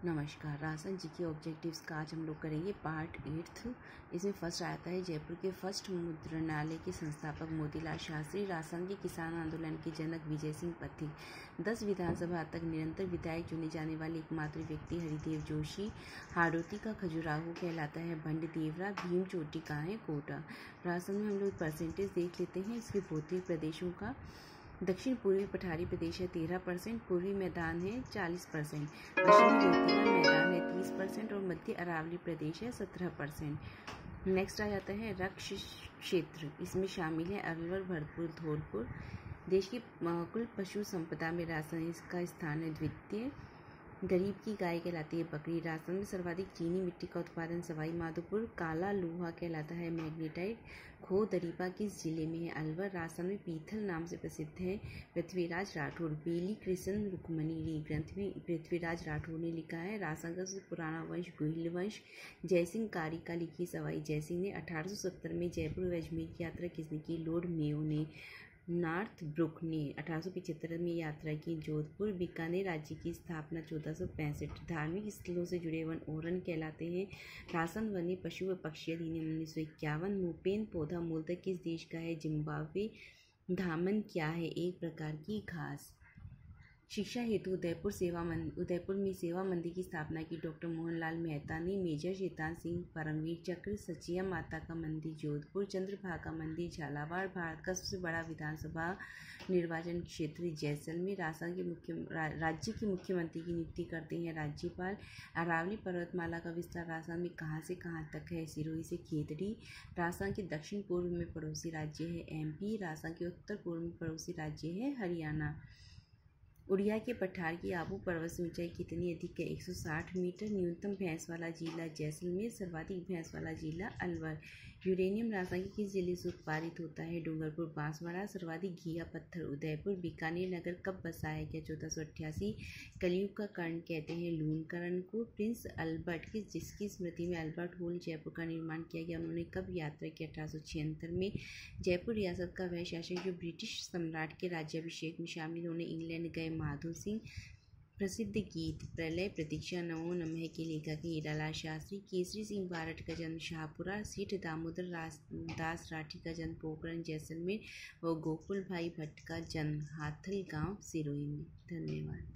नमस्कार। रासन जी के ऑब्जेक्टिव्स का आज हम लोग करेंगे पार्ट 8। इसमें फर्स्ट आता है जयपुर के फर्स्ट मुद्रणालय के संस्थापक मोतीलाल शास्त्री, रासन के किसान आंदोलन के जनक विजय सिंह पथिक, 10 विधानसभा तक निरंतर विधायक चुने जाने वाले एकमात्र व्यक्ति हरिदेव जोशी, हाड़ौती का खजुराहो कहलाता है भंड देवरा, भीम चोटी का है कोटा। रासन में हम लोग परसेंटेज देख लेते हैं इसके भौतिक प्रदेशों का। दक्षिण पूर्वी पठारी प्रदेश है 13%, पूर्वी मैदान है 40%, पश्चिमी रेतीला मैदान है 30% और मध्य अरावली प्रदेश है 17%। नेक्स्ट आ जाता है रक्ष क्षेत्र, इसमें शामिल है अलवर, भरतपुर, धौलपुर। देश की कुल पशु संपदा में राजस्थान का स्थान है द्वितीय। गरीब की गाय कहलाती है बकरी। राजस्थान में सर्वाधिक चीनी मिट्टी का उत्पादन सवाई माधोपुर, काला लोहा कहलाता है मैग्नेटाइट। खो दरीबा किस जिले में है? अलवर। राजस्थान में पीथल नाम से प्रसिद्ध है पृथ्वीराज राठौर। बेली कृष्ण रुक्मणी ग्रंथ में पृथ्वीराज राठौर ने लिखा है। राजस्थान का सबसे पुराना वंश गोहिल वंश। जयसिंह कारी का लिखी सवाई जयसिंह ने। 1870 में जयपुर व अजमेर की यात्रा किसने की? लॉर्ड मेयो ने। नॉर्थ ब्रुक ने 1875 में यात्रा की। जोधपुर। बीकानेर राज्य की स्थापना 1465। धार्मिक स्थलों से जुड़े वन ओरन कहलाते हैं। राजस्थान वन्य पशु व पक्षी अधिनियम 1951। मोपेन पौधा मूलतः किस देश का है? जिम्बाब्वे। धामन क्या है? एक प्रकार की घास। शिक्षा हेतु उदयपुर में सेवा मंदिर की स्थापना की डॉक्टर मोहनलाल मेहता ने। मेजर शैतान सिंह परमवीर चक्र। सचिया माता का मंदिर जोधपुर। चंद्रभागा मंदिर झालावाड़। भारत का सबसे बड़ा विधानसभा निर्वाचन क्षेत्र जैसलमेर। राज्य के मुख्यमंत्री की नियुक्ति करते हैं राज्यपाल। अरावली पर्वतमाला का विस्तार राजस्थान में कहाँ से कहाँ तक है? सिरोही से खेतड़ी। राजस्थान के दक्षिण पूर्व में पड़ोसी राज्य है एमपी। राजस्थान के उत्तर पूर्व में पड़ोसी राज्य है हरियाणा। उड़िया के पठार की आबू पर्वत से ऊंचाई कितनी अधिक है? 160 मीटर। न्यूनतम भैंस वाला जिला जैसलमेर, सर्वाधिक भैंस वाला जिला अलवर। यूरेनियम राजस्थान के किस जिले से उत्पादित होता है? डूंगरपुर, बांसवाड़ा। सर्वाधिक घिया पत्थर उदयपुर। बीकानेर नगर कब बसाया गया? 1488। कलयुग का कर्ण कहते हैं लून कर्ण को। प्रिंस अल्बर्ट जिसकी स्मृति में अल्बर्ट हॉल जयपुर का निर्माण किया गया, उन्होंने कब यात्रा की? 1876 में। जयपुर रियासत का वह शासक जो ब्रिटिश सम्राट के राज्याभिषेक में शामिल होने इंग्लैंड गए? माधो सिंह। प्रसिद्ध गीत प्रलय प्रतीक्षा नमो नमः के लेखक हीरालाल शास्त्री। केसरी सिंह बारठ का जन्म शाहपुरा। सेठ दामोदर दास राठी का जन्म पोखरण जैसलमेर और गोकुल भाई भट्ट का जन्म हाथल गांव सिरोही में। धन्यवाद।